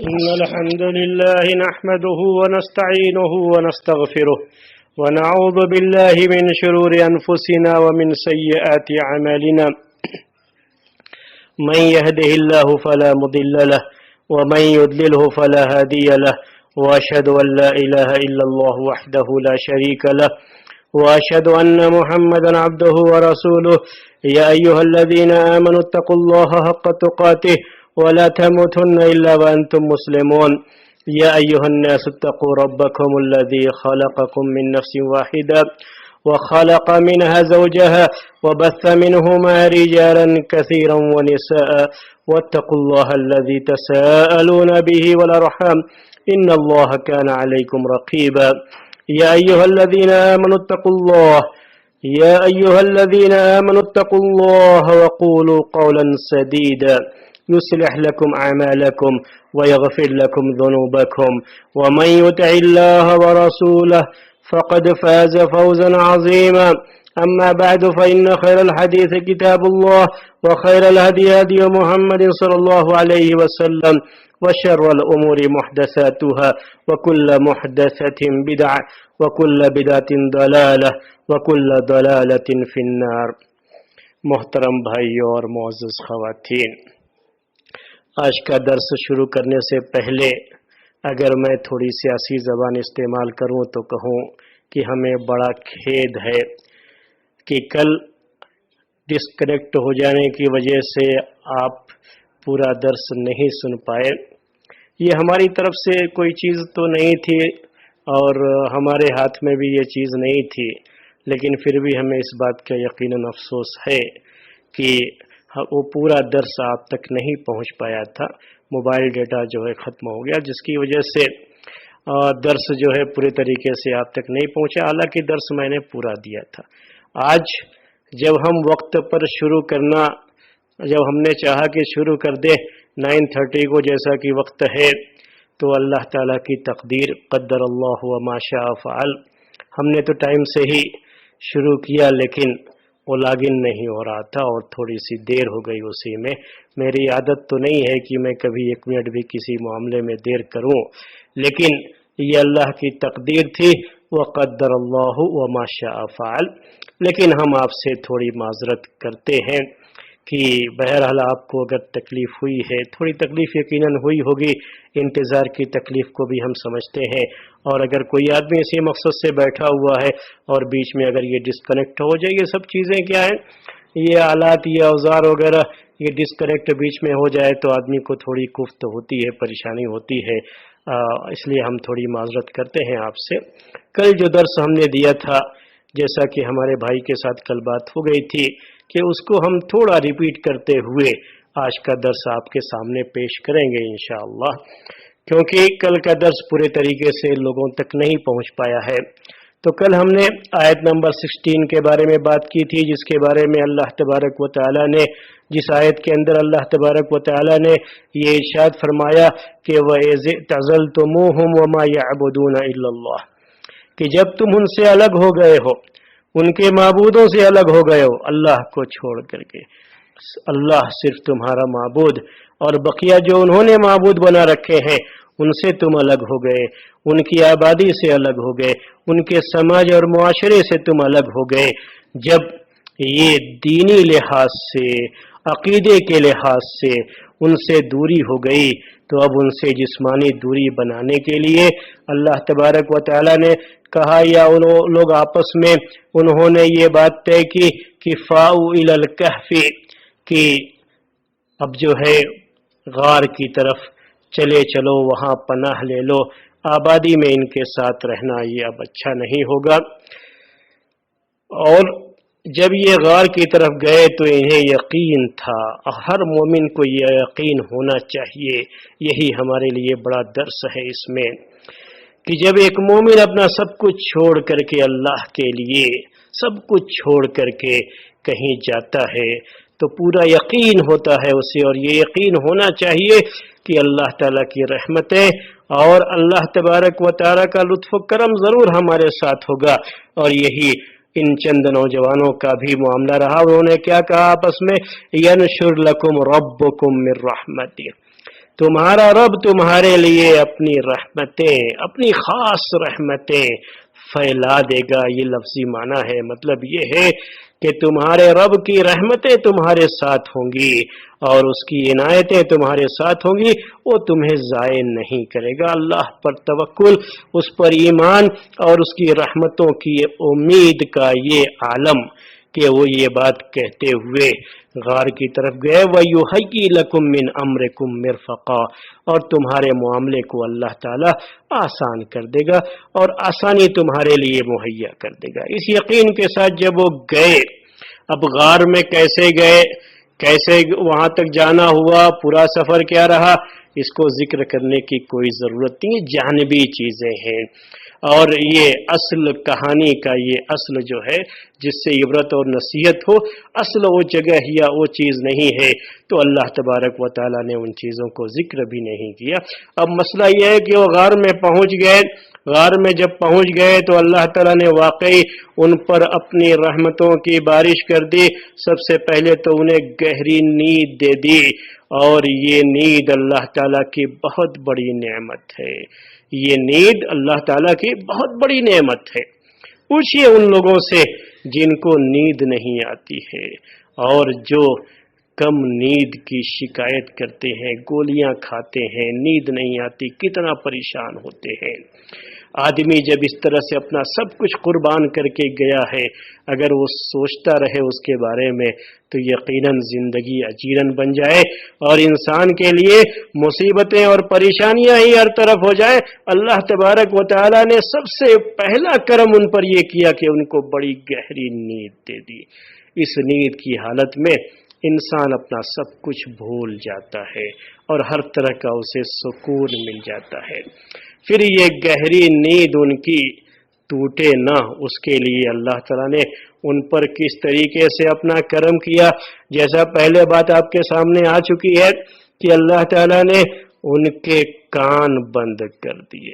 إن الحمد لله نحمده ونستعينه ونستغفره ونعوذ بالله من شرور أنفسنا ومن سيئات أعمالنا من يهده الله فلا مضل له ومن يضلله فلا هادي له وأشهد أن لا إله إلا الله وحده لا شريك له وأشهد أن محمدا عبده ورسوله يا أيها الذين آمنوا اتقوا الله حق تقاته ولا تموتن إلا وأنتم مسلمون يا أيها الناس اتقوا ربكم الذي خلقكم من نفس واحدة وخلق منها زوجها وبث منهما رجالا كثيرا ونساء واتقوا الله الذي تساءلون به والأرحام إن الله كان عليكم رقيبا يا أيها الذين آمنوا اتقوا الله وقولوا قولا سديدا يصلح لكم أعمالكم ويغفر لكم ذنوبكم ومن يطع الله ورسوله فقد فاز فوزا عظيما أما بعد فإن خير الحديث كتاب الله وخير الهدي هدي محمد صلى الله عليه وسلم وشر الأمور محدثاتها وكل محدثة بدعة وكل بدعة ضلالة وكل ضلالة في النار. محترم بھائیو اور معزز خواتین، آج کا درس شروع کرنے سے پہلے اگر میں تھوڑی سیاسی زبان استعمال کروں تو کہوں کہ ہمیں بڑا کھید ہے کہ کل ڈسکنیکٹ ہو جانے کی وجہ سے آپ پورا درس نہیں سن پائے. یہ ہماری طرف سے کوئی چیز تو نہیں تھی اور ہمارے ہاتھ میں بھی یہ چیز نہیں تھی، لیکن پھر بھی ہمیں اس بات کا یقیناً افسوس ہے کہ وہ پورا درس آپ تک نہیں پہنچ پایا تھا. موبائل ڈیٹا جو ہے ختم ہو گیا، جس کی وجہ سے درس جو ہے پورے طریقے سے آپ تک نہیں پہنچا، حالانکہ درس میں نے پورا دیا تھا. آج جب ہم وقت پر شروع کرنا، جب ہم نے چاہا کہ شروع کر دیں 9:30 کو جیسا کہ وقت ہے، تو اللہ تعالیٰ کی تقدیر، قدر اللہ وما شاء فعل. ہم نے تو ٹائم سے ہی شروع کیا لیکن وہ لاگن نہیں ہو رہا تھا اور تھوڑی سی دیر ہو گئی اسی میں. میری عادت تو نہیں ہے کہ میں کبھی 1 منٹ بھی کسی معاملے میں دیر کروں، لیکن یہ اللہ کی تقدیر تھی، وقدر اللہ وما شاء فعل. لیکن ہم آپ سے تھوڑی معذرت کرتے ہیں کہ بہرحال آپ کو اگر تکلیف ہوئی ہے، تھوڑی تکلیف یقیناً ہوئی ہوگی، انتظار کی تکلیف کو بھی ہم سمجھتے ہیں. اور اگر کوئی آدمی اسی مقصد سے بیٹھا ہوا ہے اور بیچ میں اگر یہ ڈسکنیکٹ ہو جائے، یہ سب چیزیں کیا ہیں، یہ آلات، یہ اوزار وغیرہ، یہ ڈسکنیکٹ بیچ میں ہو جائے تو آدمی کو تھوڑی کفت ہوتی ہے، پریشانی ہوتی ہے. اس لیے ہم تھوڑی معذرت کرتے ہیں آپ سے. کل جو درس ہم نے دیا تھا، جیسا کہ ہمارے بھائی کے ساتھ کل بات ہو گئی تھی کہ اس کو ہم تھوڑا ریپیٹ کرتے ہوئے آج کا درس آپ کے سامنے پیش کریں گے انشاءاللہ، کیونکہ کل کا درس پورے طریقے سے لوگوں تک نہیں پہنچ پایا ہے. تو کل ہم نے آیت نمبر 16 کے بارے میں بات کی تھی، جس کے بارے میں اللہ تبارک و تعالی نے، جس آیت کے اندر اللہ تبارک و تعالی نے یہ ارشاد فرمایا کہ وَإِذِ اعْتَزَلْتُمُوهُمْ وَمَا يَعْبُدُونَ إِلَّا اللَّهُ، کہ جب تم ان سے الگ ہو گئے ہو، ان کے معبودوں سے الگ ہو گئے ہو، اللہ کو چھوڑ کر کے. اللہ صرف تمہارا معبود، اور بقیہ جو انہوں نے معبود بنا رکھے ہیں ان سے تم الگ ہو گئے، ان کی آبادی سے الگ ہو گئے، ان کے سماج اور معاشرے سے تم الگ ہو گئے. جب یہ دینی لحاظ سے، عقیدے کے لحاظ سے ان سے دوری ہو گئی تو اب ان سے جسمانی دوری بنانے کے لیے اللہ تبارک و تعالی نے کہا، یا لوگ آپس میں انہوں نے یہ بات طے کی کہ فاؤ الی الکہف، کہ اب جو ہے غار کی طرف چلو، وہاں پناہ لے لو، آبادی میں ان کے ساتھ رہنا یہ اب اچھا نہیں ہوگا. اور جب یہ غار کی طرف گئے تو انہیں یقین تھا، ہر مومن کو یہ یقین ہونا چاہیے، یہی ہمارے لیے بڑا درس ہے اس میں، کہ جب ایک مومن اپنا سب کچھ چھوڑ کر کے، اللہ کے لیے سب کچھ چھوڑ کر کے کہیں جاتا ہے تو پورا یقین ہوتا ہے اسے، اور یہ یقین ہونا چاہیے کہ اللہ تعالیٰ کی رحمتیں اور اللہ تبارک و تعالیٰ کا لطف و کرم ضرور ہمارے ساتھ ہوگا. اور یہی ان چند نوجوانوں کا بھی معاملہ رہا. انہوں نے کیا کہا آپس میں، ینشر لکم ربکم من رحمتہ، تمہارا رب تمہارے لیے اپنی رحمتیں، اپنی خاص رحمتیں پھیلا دے گا۔ یہ لفظی معنی ہے، مطلب یہ ہے کہ تمہارے رب کی رحمتیں تمہارے ساتھ ہوں گی اور اس کی عنایتیں تمہارے ساتھ ہوں گی، وہ تمہیں ضائع نہیں کرے گا۔ اللہ پر توکل، اس پر ایمان اور اس کی رحمتوں کی امید کا یہ عالم کہ وہ یہ بات کہتے ہوئے غار کی طرف گئے، وَيُحَيِّ لَكُم مِّنْ أَمْرِكُم مِّرْفَقًا، اور تمہارے معاملے کو اللہ تعالیٰ آسان کر دے گا اور آسانی تمہارے لیے مہیا کر دے گا۔ اس یقین کے ساتھ جب وہ گئے، اب غار میں کیسے گئے، کیسے وہاں تک جانا ہوا، پورا سفر کیا رہا، اس کو ذکر کرنے کی کوئی ضرورت نہیں، جانبی چیزیں ہیں۔ اور یہ اصل کہانی کا یہ اصل جو ہے جس سے عبرت اور نصیحت ہو، اصل وہ جگہ یا وہ چیز نہیں ہے، تو اللہ تبارک و تعالیٰ نے ان چیزوں کو ذکر بھی نہیں کیا۔ اب مسئلہ یہ ہے کہ وہ غار میں پہنچ گئے، غار میں جب پہنچ گئے تو اللہ تعالیٰ نے واقعی ان پر اپنی رحمتوں کی بارش کر دی۔ سب سے پہلے تو انہیں گہری نیند دے دی، اور یہ نیند اللہ تعالیٰ کی بہت بڑی نعمت ہے۔ یہ نیند اللہ تعالیٰ کی بہت بڑی نعمت ہے۔ پوچھئے ان لوگوں سے جن کو نیند نہیں آتی ہے اور جو کم نیند کی شکایت کرتے ہیں، گولیاں کھاتے ہیں، نیند نہیں آتی، کتنا پریشان ہوتے ہیں۔ آدمی جب اس طرح سے اپنا سب کچھ قربان کر کے گیا ہے، اگر وہ سوچتا رہے اس کے بارے میں تو یقیناً زندگی اجیرن بن جائے اور انسان کے لیے مصیبتیں اور پریشانیاں ہی ہر طرف ہو جائے۔ اللہ تبارک و تعالیٰ نے سب سے پہلا کرم ان پر یہ کیا کہ ان کو بڑی گہری نیند دے دی۔ اس نیند کی حالت میں انسان اپنا سب کچھ بھول جاتا ہے اور ہر طرح کا اسے سکون مل جاتا ہے۔ پھر یہ گہری نیند ان کی ٹوٹے نہ، اس کے لیے اللہ تعالیٰ نے ان پر کس طریقے سے اپنا کرم کیا۔ جیسا پہلے بات آپ کے سامنے آ چکی ہے کہ اللہ تعالیٰ نے ان کے کان بند کر دیے،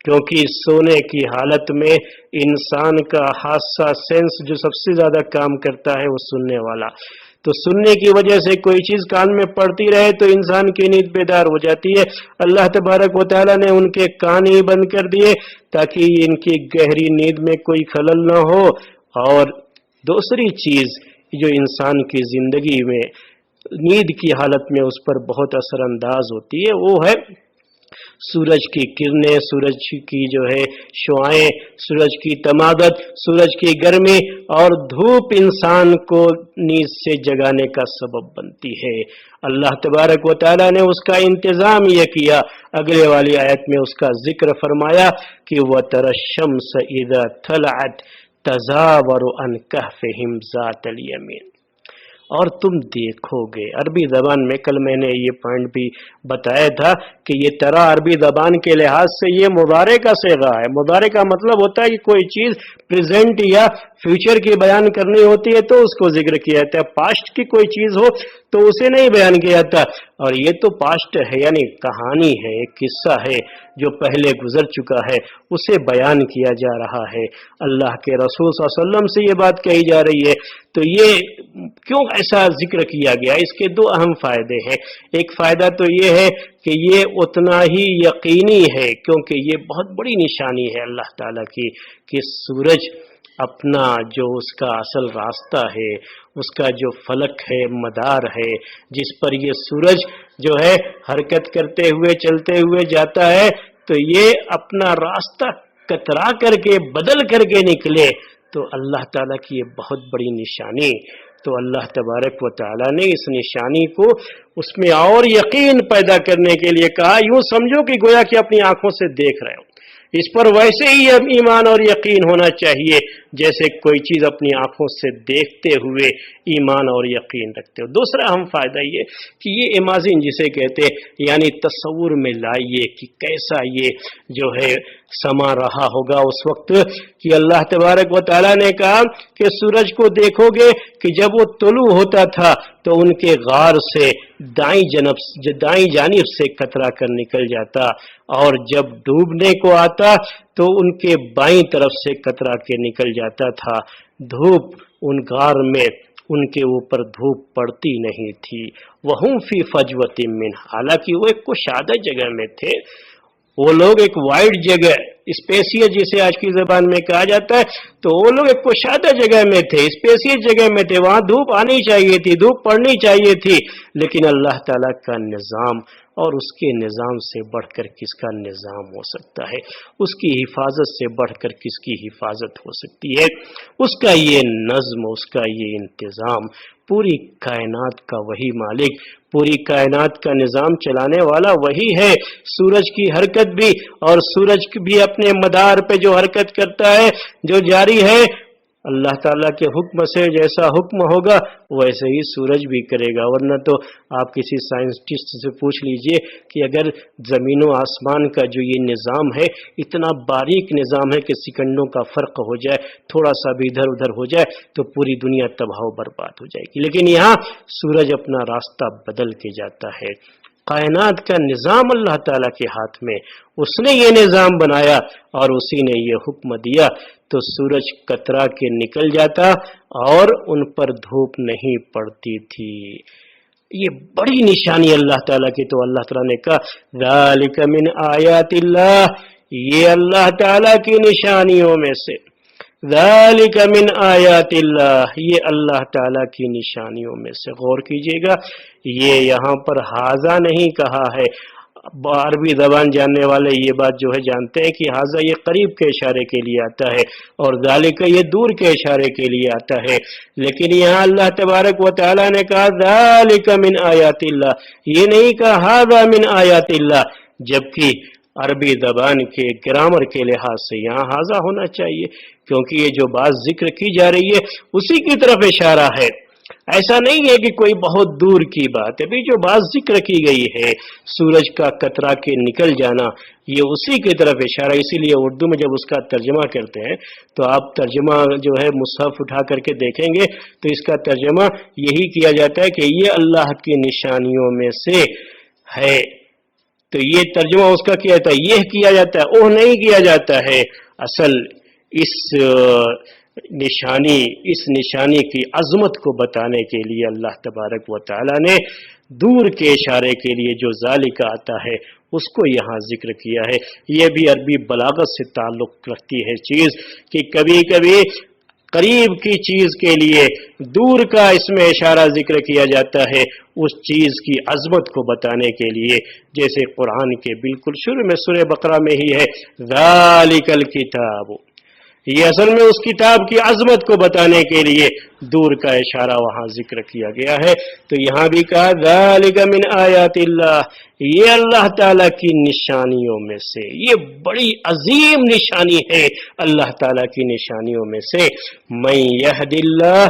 کیونکہ سونے کی حالت میں انسان کا حاسہ سینس جو سب سے زیادہ کام کرتا ہے وہ سننے والا، تو سننے کی وجہ سے کوئی چیز کان میں پڑتی رہے تو انسان کی نیند بیدار ہو جاتی ہے۔ اللہ تبارک و تعالیٰ نے ان کے کان ہی بند کر دیے تاکہ ان کی گہری نیند میں کوئی خلل نہ ہو۔ اور دوسری چیز جو انسان کی زندگی میں نیند کی حالت میں اس پر بہت اثر انداز ہوتی ہے وہ ہے سورج کی کرنیں، سورج کی جو ہے شعائیں، سورج کی تمادت، سورج کی گرمی اور دھوپ انسان کو نیند سے جگانے کا سبب بنتی ہے۔ اللہ تبارک و تعالیٰ نے اس کا انتظام یہ کیا، اگلے والی آیت میں اس کا ذکر فرمایا کہ وَتَرَى الشَّمْسَ إِذَا طَلَعَتْ تَزَاوَرُ عَنْ كَهْفِهِمْ ذَاتَ الْيَمِينِ، اور تم دیکھو گے، عربی زبان میں کل میں نے یہ پوائنٹ بھی بتایا تھا کہ یہ ترا عربی زبان کے لحاظ سے یہ مضارع کا صیغہ ہے۔ مضارع کا مطلب ہوتا ہے کہ کوئی چیز پریزنٹ یا فیوچر کی بیان کرنی ہوتی ہے تو اس کو ذکر کیا جاتا ہے، پاسٹ کی کوئی چیز ہو تو اسے نہیں بیان کیا جاتا، اور یہ تو پاسٹ ہے، یعنی کہانی ہے، ایک قصہ ہے جو پہلے گزر چکا ہے، اسے بیان کیا جا رہا ہے۔ اللہ کے رسول صلی اللہ علیہ وسلم سے یہ بات کہی جا رہی ہے، تو یہ کیوں ایسا ذکر کیا گیا؟ اس کے دو اہم فائدے ہیں۔ ایک فائدہ تو یہ ہے کہ یہ اتنا ہی یقینی ہے کیونکہ یہ بہت بڑی نشانی ہے اللہ تعالیٰ کی کہ سورج اپنا جو اس کا اصل راستہ ہے، اس کا جو فلک ہے، مدار ہے، جس پر یہ سورج جو ہے حرکت کرتے ہوئے چلتے ہوئے جاتا ہے، تو یہ اپنا راستہ کترا کر کے بدل کر کے نکلے تو اللہ تعالیٰ کی یہ بہت بڑی نشانی۔ تو اللہ تبارک و تعالیٰ نے اس نشانی کو اس میں اور یقین پیدا کرنے کے لیے کہا، یوں سمجھو کہ گویا کہ اپنی آنکھوں سے دیکھ رہے ہو، اس پر ویسے ہی ایمان اور یقین ہونا چاہیے جیسے کوئی چیز اپنی آنکھوں سے دیکھتے ہوئے ایمان اور یقین رکھتے ہو۔ دوسرا اہم فائدہ یہ کہ یہ امیجن جسے کہتے ہیں، یعنی تصور میں لائیے کہ کیسا یہ جو ہے سما رہا ہوگا اس وقت کہ اللہ تبارک و تعالیٰ نے کہا کہ سورج کو دیکھو گے کہ جب وہ طلوع ہوتا تھا تو ان کے غار سے دائیں جانب سے کترا کر نکل جاتا، اور جب ڈوبنے کو آتا تو ان کے بائیں طرف سے کترا کے نکل جاتا تھا۔ دھوپ ان غار میں ان کے اوپر دھوپ پڑتی نہیں تھی. وہم فی فجوۃ منہ، حالانکہ وہ ایک کشادہ جگہ میں تھے. وہ لوگ ایک وائڈ جگہ، اسپیسیس جسے آج کی زبان میں کہا جاتا ہے، تو وہ لوگ ایک کشادہ جگہ میں تھے، اسپیسیس جگہ میں تھے. وہاں دھوپ آنی چاہیے تھی، دھوپ پڑنی چاہیے تھی، لیکن اللہ تعالیٰ کا نظام اور اس کے نظام سے بڑھ کر کس کا نظام ہو سکتا ہے؟ اس کی حفاظت سے بڑھ کر کس کی حفاظت ہو سکتی ہے؟ اس کا یہ نظم، اس کا یہ انتظام، پوری کائنات کا وہی مالک، پوری کائنات کا نظام چلانے والا وہی ہے. سورج کی حرکت بھی، اور سورج بھی اپنے مدار پہ جو حرکت کرتا ہے، جو جاری ہے، اللہ تعالیٰ کے حکم سے جیسا حکم ہوگا ویسے ہی سورج بھی کرے گا. ورنہ تو آپ کسی سائنسٹسٹ سے پوچھ لیجئے کہ اگر زمین و آسمان کا جو یہ نظام ہے، اتنا باریک نظام ہے کہ سیکنڈوں کا فرق ہو جائے، تھوڑا سا بھی ادھر ادھر ہو جائے تو پوری دنیا تباہ و برباد ہو جائے گی، لیکن یہاں سورج اپنا راستہ بدل کے جاتا ہے. کائنات کا نظام اللہ تعالیٰ کے ہاتھ میں، اس نے یہ نظام بنایا اور اسی نے یہ حکم دیا، تو سورج کترا کے نکل جاتا اور ان پر دھوپ نہیں پڑتی تھی. یہ بڑی نشانی اللہ تعالیٰ کی. تو اللہ تعالیٰ نے کہا ذالک من آیات اللہ، یہ اللہ تعالیٰ کی نشانیوں میں سے، ذالک من آیات اللہ، یہ اللہ تعالیٰ کی نشانیوں میں سے. غور کیجئے گا، یہ یہاں پر ہاذا نہیں کہا ہے. عربی زبان جاننے والے یہ بات جو ہے جانتے ہیں کہ ہاذا یہ قریب کے اشارے کے لیے آتا ہے اور ذالک یہ دور کے اشارے کے لیے آتا ہے. لیکن یہاں اللہ تبارک و تعالی نے کہا ذالک من آیات اللہ، یہ نہیں کہا ہاذا من آیات اللہ، جبکہ عربی زبان کے گرامر کے لحاظ سے یہاں ہاذا ہونا چاہیے، کیونکہ یہ جو بات ذکر کی جا رہی ہے اسی کی طرف اشارہ ہے. ایسا نہیں ہے کہ کوئی بہت دور کی بات ہے. بھی جو بات ذکر کی گئی ہے سورج کا کترا کے نکل جانا، یہ اسی کی طرف اشارہ. اسی لیے اردو میں جب اس کا ترجمہ کرتے ہیں تو آپ ترجمہ جو ہے مصحف اٹھا کر کے دیکھیں گے تو اس کا ترجمہ یہی کیا جاتا ہے کہ یہ اللہ کی نشانیوں میں سے ہے. تو یہ ترجمہ اس کا کیا جاتا ہے، یہ کیا جاتا ہے، وہ نہیں کیا جاتا ہے. اصل اس نشانی کی عظمت کو بتانے کے لیے اللہ تبارک و تعالی نے دور کے اشارے کے لیے جو ذالک آتا ہے اس کو یہاں ذکر کیا ہے. یہ بھی عربی بلاغت سے تعلق رکھتی ہے چیز کہ کبھی کبھی قریب کی چیز کے لیے دور کا اس میں اشارہ ذکر کیا جاتا ہے اس چیز کی عظمت کو بتانے کے لیے. جیسے قرآن کے بالکل شروع میں سورہ بقرہ میں ہی ہے ذالک الکتاب، یہ اصل میں اس کتاب کی عظمت کو بتانے کے لیے دور کا اشارہ وہاں ذکر کیا گیا ہے. تو یہاں بھی کہا ذالک من آیات اللہ، یہ اللہ تعالیٰ کی نشانیوں میں سے، یہ بڑی عظیم نشانی ہے اللہ تعالیٰ کی نشانیوں میں سے. من یہد اللہ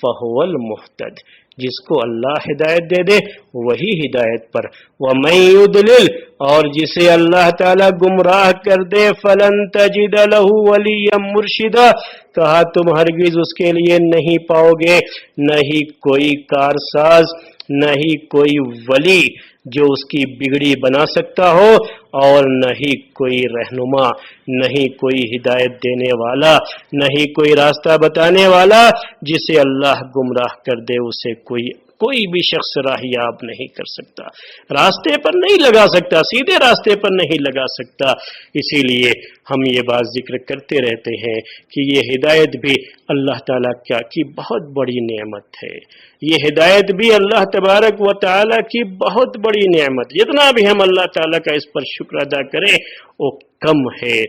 فہو المہتد، جس کو اللہ ہدایت دے دے وہی ہدایت پر. وَمَن يُضْلِلْ، اور جسے اللہ تعالیٰ گمراہ کر دے فَلَن تَجِدَ لَهُ وَلِيًّا مُرْشِدًا، کہا تم ہرگز اس کے لیے نہیں پاؤ گے نہ ہی کوئی کارساز، نہ ہی کوئی ولی جو اس کی بگڑی بنا سکتا ہو، اور نہ ہی کوئی رہنما، نہ ہی کوئی ہدایت دینے والا، نہ ہی کوئی راستہ بتانے والا. جسے اللہ گمراہ کر دے اسے کوئی بھی شخص راہیاب نہیں کر سکتا، راستے پر نہیں لگا سکتا، سیدھے راستے پر نہیں لگا سکتا. اسی لیے ہم یہ بات ذکر کرتے رہتے ہیں کہ یہ ہدایت بھی اللہ تعالیٰ کی بہت بڑی نعمت ہے. یہ ہدایت بھی اللہ تبارک و تعالیٰ کی بہت بڑی نعمت، جتنا بھی ہم اللہ تعالیٰ کا اس پر شکر ادا کریں وہ کم ہے.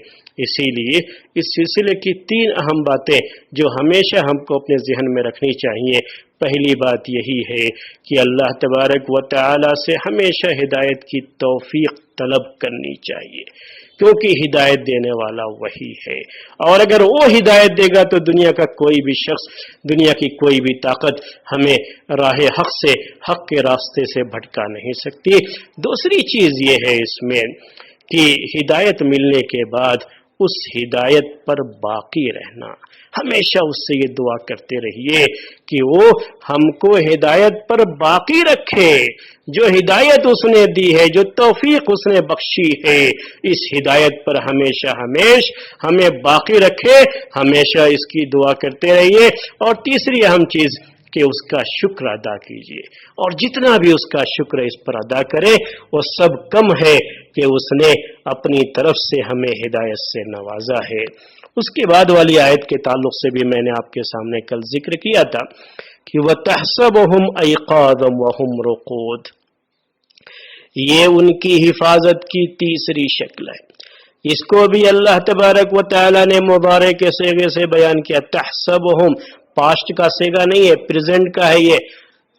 اسی لیے اس سلسلے کی 3 اہم باتیں جو ہمیشہ ہم کو اپنے ذہن میں رکھنی چاہیے. پہلی بات یہی ہے کہ اللہ تبارک و تعالی سے ہمیشہ ہدایت کی توفیق طلب کرنی چاہیے، کیونکہ ہدایت دینے والا وہی ہے. اور اگر وہ ہدایت دے گا تو دنیا کا کوئی بھی شخص، دنیا کی کوئی بھی طاقت ہمیں راہ حق سے، حق کے راستے سے بھٹکا نہیں سکتی. دوسری چیز یہ ہے اس میں کہ ہدایت ملنے کے بعد اس ہدایت پر باقی رہنا. ہمیشہ اس سے یہ دعا کرتے رہیے کہ وہ ہم کو ہدایت پر باقی رکھے. جو ہدایت اس نے دی ہے، جو توفیق اس نے بخشی ہے، اس ہدایت پر ہمیشہ ہمیں باقی رکھے. ہمیشہ اس کی دعا کرتے رہیے. اور تیسری اہم چیز کہ اس کا شکر ادا کیجیے، اور جتنا بھی اس کا شکر اس پر ادا کرے وہ سب کم ہے کہ اس نے اپنی طرف سے ہمیں ہدایت سے نوازا ہے۔ اس کے بعد والی آیت کے تعلق سے بھی میں نے آپ کے سامنے کل ذکر کیا تھا کہ وَتَحْسَبُهُمْ أَيْقَاظًا وَهُمْ رُقُودٌ، یہ ان کی حفاظت کی تیسری شکل ہے۔ اس کو بھی اللہ تبارک و تعالی نے مضارع کے صیغے سے بیان کیا۔ تحسبہم پاسٹ کا صیغہ نہیں ہے، پریزنٹ کا ہے یہ۔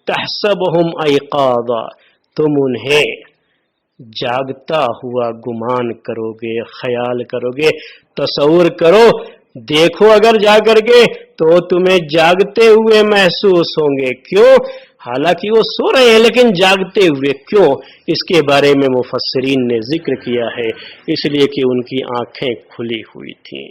تحسبہم ایقاظا، تم انہیں جاگتا ہوا گمان کرو گے، خیال کرو گے، تصور کرو، دیکھو اگر جا کر کے تو تمہیں جاگتے ہوئے محسوس ہوں گے۔ کیوں؟ حالانکہ وہ سو رہے ہیں لیکن جاگتے ہوئے کیوں؟ اس کے بارے میں مفسرین نے ذکر کیا ہے، اس لیے کہ ان کی آنکھیں کھلی ہوئی تھیں،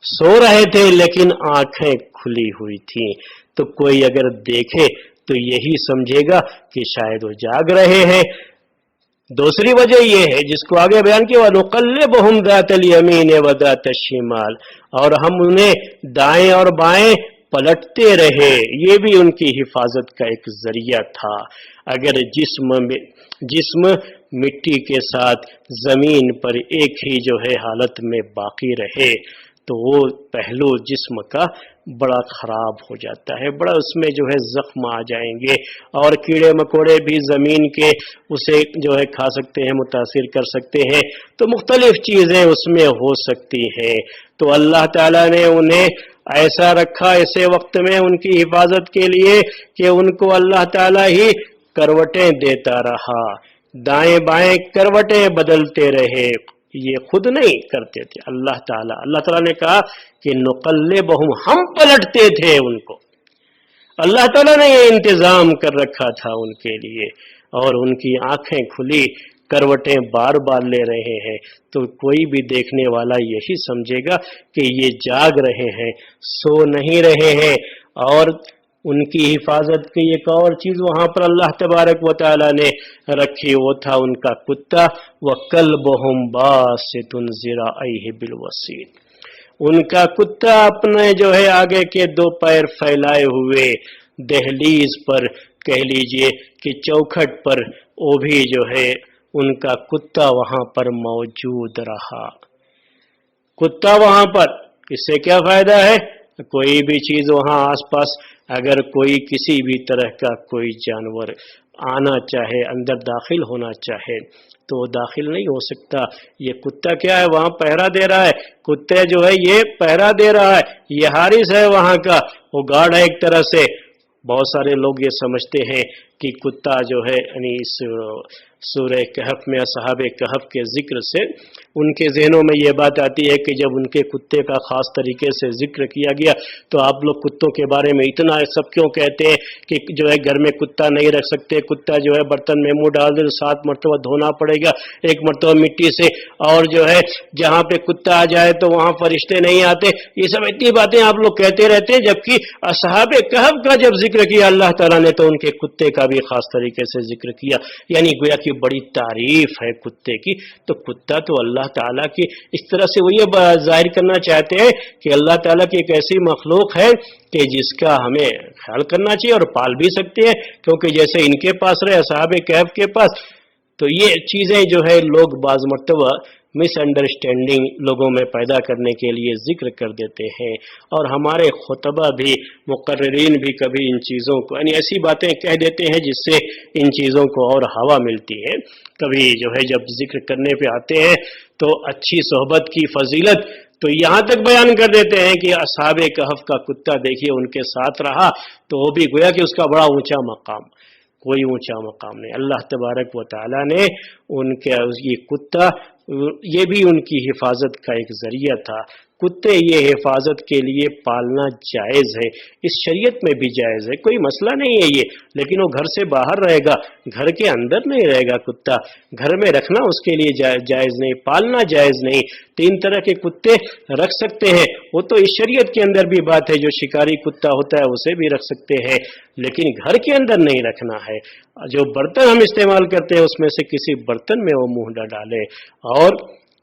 سو رہے تھے لیکن آنکھیں کھلی ہوئی تھیں، تو کوئی اگر دیکھے تو یہی سمجھے گا کہ شاید وہ جاگ رہے ہیں۔ دوسری وجہ یہ ہے جس کو آگے بیان کیا، وَنُقَلِّبُهُمْ ذَاتَ الْيَمِينِ وَذَاتَ الشِّمَالِ، اور ہم انہیں دائیں اور بائیں پلٹتے رہے، یہ بھی ان کی حفاظت کا ایک ذریعہ تھا۔ اگر جسم مٹی کے ساتھ زمین پر ایک ہی جو ہے حالت میں باقی رہے تو وہ پہلو جسم کا بڑا خراب ہو جاتا ہے، بڑا اس میں جو ہے زخم آ جائیں گے، اور کیڑے مکوڑے بھی زمین کے اسے جو ہے کھا سکتے ہیں، متاثر کر سکتے ہیں، تو مختلف چیزیں اس میں ہو سکتی ہیں۔ تو اللہ تعالیٰ نے انہیں ایسا رکھا ایسے وقت میں ان کی حفاظت کے لیے کہ ان کو اللہ تعالیٰ ہی کروٹیں دیتا رہا، دائیں بائیں کروٹیں بدلتے رہے، یہ خود نہیں کرتے تھے، اللہ تعالیٰ نے کہا کہ نقلبہم، ہم پلٹتے تھے ان کو، اللہ تعالیٰ نے یہ انتظام کر رکھا تھا ان کے لیے، اور ان کی آنکھیں کھلی، کروٹیں بار بار لے رہے ہیں، تو کوئی بھی دیکھنے والا یہی سمجھے گا کہ یہ جاگ رہے ہیں، سو نہیں رہے ہیں۔ اور ان کی حفاظت کی ایک اور چیز وہاں پر اللہ تبارک و تعالی نے رکھی، وہ تھا ان کا کتا، وَكَلْبُهُمْ بَاسِطٌ ذِرَاعَيْهِ بِالْوَصِيدِ، ان کا کتا اپنے جو ہے آگے کے دو پیر پھیلائے ہوئے دہلیز پر، کہہ لیجئے کہ چوکھٹ پر، وہ بھی جو ہے ان کا کتا وہاں پر موجود رہا۔ کتا وہاں پر، اس سے کیا فائدہ ہے؟ کوئی بھی چیز وہاں آس پاس، اگر کوئی کسی بھی طرح کا کوئی جانور آنا چاہے، اندر داخل ہونا چاہے تو وہ داخل نہیں ہو سکتا۔ یہ کتا کیا ہے؟ وہاں پہرا دے رہا ہے، کتے جو ہے یہ پہرا دے رہا ہے، یہ حارس ہے وہاں کا، وہ گارڈ ہے ایک طرح سے۔ بہت سارے لوگ یہ سمجھتے ہیں کہ کتا جو ہے، یعنی اس سورہ کہف میں اصحاب کہف کے ذکر سے ان کے ذہنوں میں یہ بات آتی ہے کہ جب ان کے کتے کا خاص طریقے سے ذکر کیا گیا تو آپ لوگ کتوں کے بارے میں اتنا سب کیوں کہتے ہیں کہ جو ہے گھر میں کتا نہیں رکھ سکتے، کتا جو ہے برتن میں منہ ڈال دے 7 مرتبہ دھونا پڑے گا، 1 مرتبہ مٹی سے، اور جو ہے جہاں پہ کتا آ جائے تو وہاں فرشتے نہیں آتے، یہ سب اتنی باتیں آپ لوگ کہتے رہتے ہیں۔ جبکہ اصحاب کہف کا جب ذکر کیا اللہ تعالیٰ نے تو ان کے کتے کا بھی خاص طریقے سے ذکر کیا، یعنی گویا کہ بڑی تعریف ہے کتے کی۔ تو کتا تو اللہ تعالیٰ کی، اس طرح سے وہ یہ ظاہر کرنا چاہتے ہیں کہ اللہ تعالیٰ کی ایک ایسی مخلوق ہے کہ جس کا ہمیں خیال کرنا چاہیے اور پال بھی سکتے ہیں، کیونکہ جیسے ان کے پاس رہے اصحاب کہف کے پاس۔ تو یہ چیزیں جو ہے لوگ بعض مرتبہ مس انڈرسٹینڈنگ لوگوں میں پیدا کرنے کے لیے ذکر کر دیتے ہیں، اور ہمارے خطبہ بھی، مقررین بھی کبھی ان چیزوں کو، یعنی ایسی باتیں کہہ دیتے ہیں جس سے ان چیزوں کو اور ہوا ملتی ہے۔ کبھی جو ہے جب ذکر کرنے پہ آتے ہیں تو اچھی صحبت کی فضیلت تو یہاں تک بیان کر دیتے ہیں کہ اصحاب کہف کا کتا دیکھیے ان کے ساتھ رہا تو وہ بھی گویا کہ اس کا بڑا اونچا مقام، کوئی اونچا مقام نہیں۔ اللہ تبارک و تعالی نے ان کے یہ کتا، یہ بھی ان کی حفاظت کا ایک ذریعہ تھا۔ کتے یہ حفاظت کے لیے پالنا جائز ہے، اس شریعت میں بھی جائز ہے، کوئی مسئلہ نہیں ہے یہ، لیکن وہ گھر سے باہر رہے گا، گھر کے اندر نہیں رہے گا کتا، گھر میں رکھنا اس کے لیے جائز نہیں، پالنا جائز نہیں۔ 3 طرح کے کتے رکھ سکتے ہیں، وہ تو اس شریعت کے اندر بھی بات ہے، جو شکاری کتا ہوتا ہے اسے بھی رکھ سکتے ہیں، لیکن گھر کے اندر نہیں رکھنا ہے۔ جو برتن ہم استعمال کرتے ہیں اس میں سے کسی برتن میں وہ منہ نہ ڈالے، اور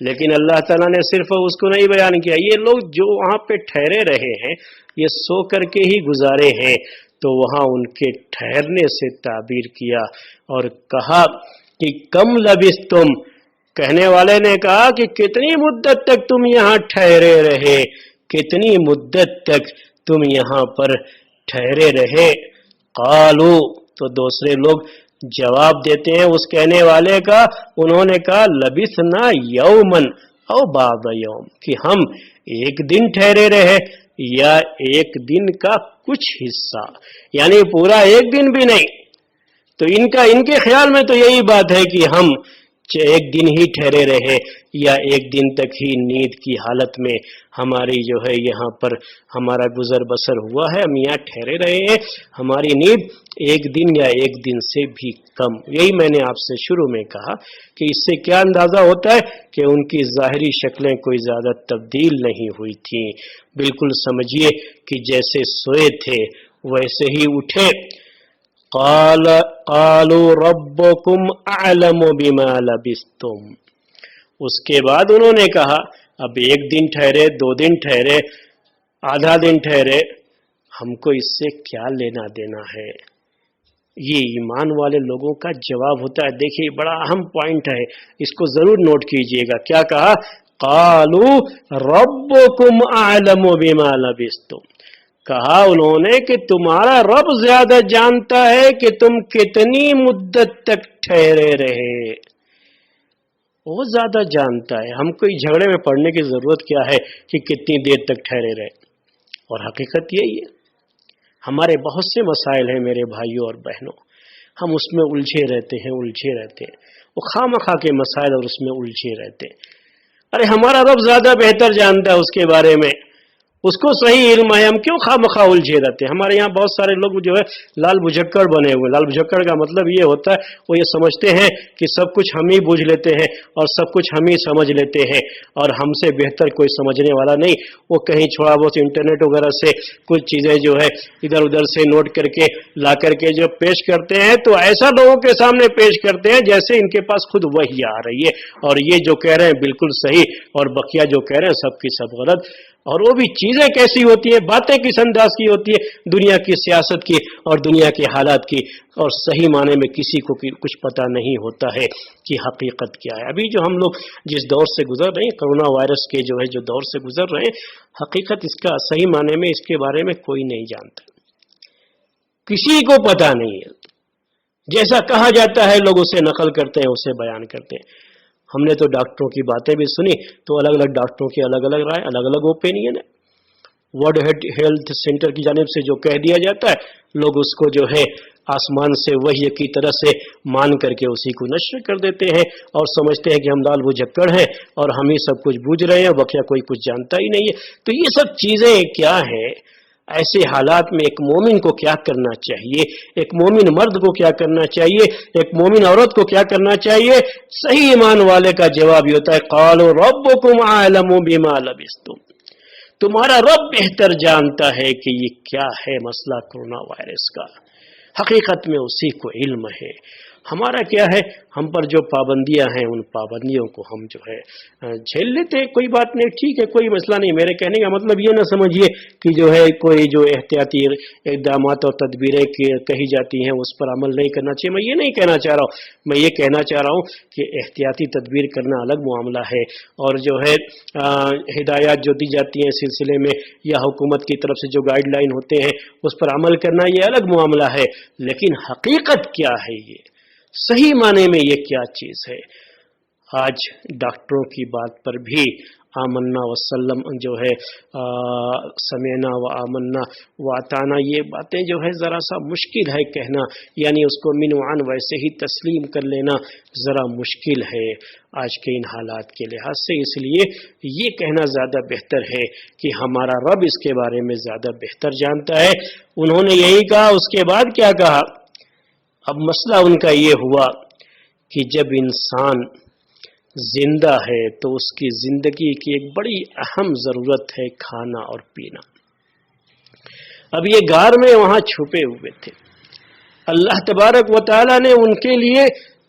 لیکن اللہ تعالیٰ نے صرف اس کو نہیں بیان کیا، یہ لوگ جو وہاں پہ ٹھہرے رہے ہیں یہ سو کر کے ہی گزارے ہیں، تو وہاں ان کے ٹھہرنے سے تعبیر کیا اور کہا کہ کم لبثتم، کہنے والے نے کہا کہ کتنی مدت تک تم یہاں ٹھہرے رہے، کتنی مدت تک تم یہاں پر ٹھہرے رہے۔ قالو، تو دوسرے لوگ جواب دیتے ہیں اس کہنے والے کا، انہوں نے کہا لبثنا یومن او بعض یوم، کہ ہم ایک دن ٹھہرے رہے یا ایک دن کا کچھ حصہ، یعنی پورا ایک دن بھی نہیں۔ تو ان کے خیال میں تو یہی بات ہے کہ ہم ایک دن ہی ٹھہرے رہے یا ایک دن تک ہی نیند کی حالت میں ہماری جو ہے یہاں پر ہمارا گزر بسر ہوا ہے، ہم یہاں ٹھہرے رہے ہیں، ہماری نیند ایک دن یا ایک دن سے بھی کم۔ یہی میں نے آپ سے شروع میں کہا کہ اس سے کیا اندازہ ہوتا ہے کہ ان کی ظاہری شکلیں کوئی زیادہ تبدیل نہیں ہوئی تھیں، بالکل سمجھیے کہ جیسے سوئے تھے ویسے ہی اٹھے۔ قالوا ربکم اعلم بما لبثتم، اس کے بعد انہوں نے کہا اب ایک دن ٹھہرے، 2 دن ٹھہرے، آدھا دن ٹھہرے، ہم کو اس سے کیا لینا دینا ہے۔ یہ ایمان والے لوگوں کا جواب ہوتا ہے۔ دیکھیے بڑا اہم پوائنٹ ہے، اس کو ضرور نوٹ کیجئے گا۔ کیا کہا؟ قالوا ربکم اعلم بما لبثتم، کہا انہوں نے کہ تمہارا رب زیادہ جانتا ہے کہ تم کتنی مدت تک ٹھہرے رہے، وہ زیادہ جانتا ہے، ہم کو جھگڑے میں پڑنے کی ضرورت کیا ہے کہ کتنی دیر تک ٹھہرے رہے۔ اور حقیقت یہی ہے، ہمارے بہت سے مسائل ہیں میرے بھائیوں اور بہنوں، ہم اس میں الجھے رہتے ہیں، وہ خواہ مخواہ کے مسائل اور اس میں الجھے رہتے ہیں۔ ارے ہمارا رب زیادہ بہتر جانتا ہے اس کے بارے میں، اس کو صحیح علم ہے، ہم کیوں خواہ مخواہ الجھے رہتے ہیں۔ ہمارے یہاں بہت سارے لوگ جو ہے لال بجھکڑ بنے ہوئے، لال بجھکڑ کا مطلب یہ ہوتا ہے وہ یہ سمجھتے ہیں کہ سب کچھ ہم ہی بوجھ لیتے ہیں اور سب کچھ ہم ہی سمجھ لیتے ہیں اور ہم سے بہتر کوئی سمجھنے والا نہیں۔ وہ کہیں چھوڑا بہت انٹرنیٹ وغیرہ سے کچھ چیزیں جو ہے ادھر ادھر سے نوٹ کر کے لا کر کے جو پیش کرتے ہیں تو ایسا لوگوں کے سامنے پیش کرتے ہیں جیسے ان کے پاس خود وحی آ رہی ہے اور یہ جو کہہ رہے ہیں بالکل صحیح اور بقیہ جو کہہ رہے ہیں سب کی سب غلط۔ اور وہ بھی چیزیں کیسی ہوتی ہیں، باتیں کس انداز کی ہوتی ہے، دنیا کی سیاست کی اور دنیا کے حالات کی، اور صحیح معنی میں کسی کو کچھ پتہ نہیں ہوتا ہے کہ حقیقت کیا ہے۔ ابھی جو ہم لوگ جس دور سے گزر رہے ہیں، کرونا وائرس کے جو ہے جو دور سے گزر رہے ہیں، حقیقت اس کا صحیح معنی میں اس کے بارے میں کوئی نہیں جانتا، کسی کو پتہ نہیں ہے۔ جیسا کہا جاتا ہے لوگ اسے نقل کرتے ہیں، اسے بیان کرتے ہیں۔ ہم نے تو ڈاکٹروں کی باتیں بھی سنی، تو الگ الگ ڈاکٹروں کی الگ الگ رائے، الگ الگ اوپینین ہے۔ ورلڈ ہیلتھ سینٹر کی جانب سے جو کہہ دیا جاتا ہے، لوگ اس کو جو ہے آسمان سے وحی کی طرح سے مان کر کے اسی کو نشر کر دیتے ہیں اور سمجھتے ہیں کہ ہم لال بجھکڑ ہیں اور ہم ہی سب کچھ بوجھ رہے ہیں، بقیہ کوئی کچھ جانتا ہی نہیں ہے۔ تو یہ سب چیزیں کیا ہے؟ ایسے حالات میں ایک مومن کو کیا کرنا چاہیے، ایک مومن مرد کو کیا کرنا چاہیے، ایک مومن عورت کو کیا کرنا چاہیے؟ صحیح ایمان والے کا جواب یہ ہوتا ہے قالوا ربکم اعلم بما لبثتم، تمہارا رب بہتر جانتا ہے کہ یہ کیا ہے مسئلہ کرونا وائرس کا، حقیقت میں اسی کو علم ہے۔ ہمارا کیا ہے، ہم پر جو پابندیاں ہیں ان پابندیوں کو ہم جو ہے جھیل لیتے ہیں، کوئی بات نہیں، ٹھیک ہے، کوئی مسئلہ نہیں۔ میرے کہنے کا مطلب یہ نہ سمجھیے کہ جو ہے کوئی جو احتیاطی اقدامات اور تدبیریں کہی جاتی ہیں اس پر عمل نہیں کرنا چاہیے، میں یہ نہیں کہنا چاہ رہا ہوں۔ میں یہ کہنا چاہ رہا ہوں کہ احتیاطی تدبیر کرنا الگ معاملہ ہے، اور جو ہے ہدایات جو دی جاتی ہیں اس سلسلے میں یا حکومت کی طرف سے جو گائیڈ لائن ہوتے ہیں اس پر عمل کرنا یہ الگ معاملہ ہے، لیکن حقیقت کیا ہے، یہ صحیح معنی میں یہ کیا چیز ہے؟ آج ڈاکٹروں کی بات پر بھی آمنا وسلم جو ہے سمعنا و آمنا و اطعنا، یہ باتیں جو ہے ذرا سا مشکل ہے کہنا، یعنی اس کو من وعن ویسے ہی تسلیم کر لینا ذرا مشکل ہے آج کے ان حالات کے لحاظ سے۔ اس لیے یہ کہنا زیادہ بہتر ہے کہ ہمارا رب اس کے بارے میں زیادہ بہتر جانتا ہے۔ انہوں نے یہی کہا، اس کے بعد کیا کہا؟ اب مسئلہ ان کا یہ ہوا کہ جب انسان زندہ ہے تو اس کی زندگی کی ایک بڑی اہم ضرورت ہے کھانا اور پینا۔ اب یہ غار میں وہاں چھپے ہوئے تھے، اللہ تبارک و تعالیٰ نے ان کے لیے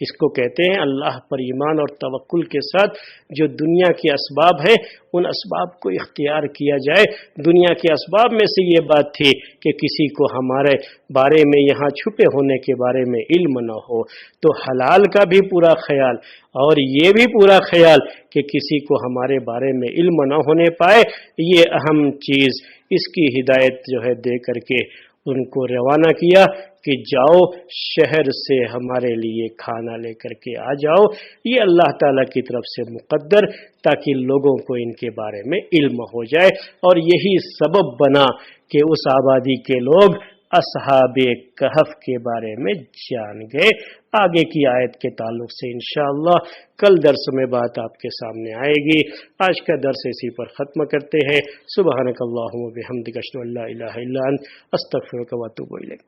اس کو کہتے ہیں اللہ پر ایمان اور توکل کے ساتھ جو دنیا کے اسباب ہے ان اسباب کو اختیار کیا جائے۔ دنیا کے اسباب میں سے یہ بات تھی کہ کسی کو ہمارے بارے میں یہاں چھپے ہونے کے بارے میں علم نہ ہو، تو حلال کا بھی پورا خیال اور یہ بھی پورا خیال کہ کسی کو ہمارے بارے میں علم نہ ہونے پائے، یہ اہم چیز، اس کی ہدایت جو ہے دے کر کے ان کو روانہ کیا کہ جاؤ شہر سے ہمارے لیے کھانا لے کر کے آ جاؤ۔ یہ اللہ تعالیٰ کی طرف سے مقدر تاکہ لوگوں کو ان کے بارے میں علم ہو جائے، اور یہی سبب بنا کہ اس آبادی کے لوگ اصحاب کہف کے بارے میں جان گئے۔ آگے کی آیت کے تعلق سے انشاءاللہ کل درس میں بات آپ کے سامنے آئے گی۔ آج کا درس اسی پر ختم کرتے ہیں۔ سبحانک اللہم و بحمدک اشہد ان لا الہ الا انت استغفرک و اتوب الیک۔